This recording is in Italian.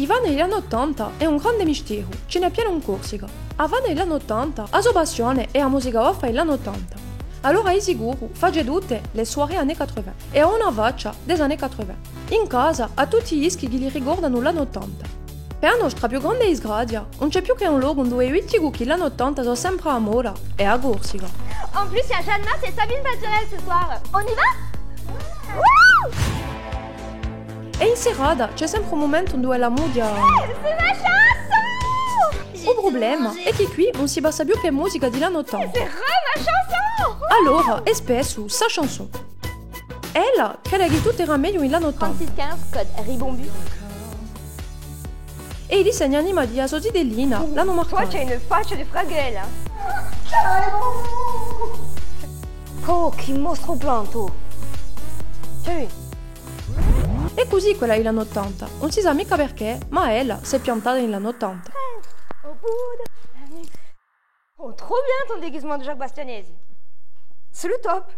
Ivan negli anni 80 è un grande mistero, ce n'è pieno in Corsica. Avanti negli anni 80, la sua passione è la musica uffa degli anni 80. Allora è sicuro fa tutte le soirée anni 80 e ha una faccia degli anni 80. In casa ha tutti gli dischi che gli ricordano l'anno 80. Per la nostra più grande disgrazia, non c'è più che un luogo dove i tutti che l'anno 80 sono sempre a moda, è a Corsica. En plus, il y a Jeanne Mas et Sabine Paturel ce soir. On y va? Wouh! E in serata c'è sempre un momento dove la musica... C'est ma chanson! Il problema è che qui non si basa più che musica degli anni 80. C'est ma chanson! Allora è spesso sa chanson. Ella crede che tutto era meglio negli anni 80 3615, code Ribombu. e i disegni animati a Sotidellina l'hanno Toi, tu marcato. as une faccia de fragelle. Oh, che mostro planto! Tiens, E così quella degli anni 80. Non si sa mica perché, ma ella si è piantata negli anni 80. au bout de la nuit. Oh, trop bien ton déguisement de Jacques Bastianesi. C'est le top.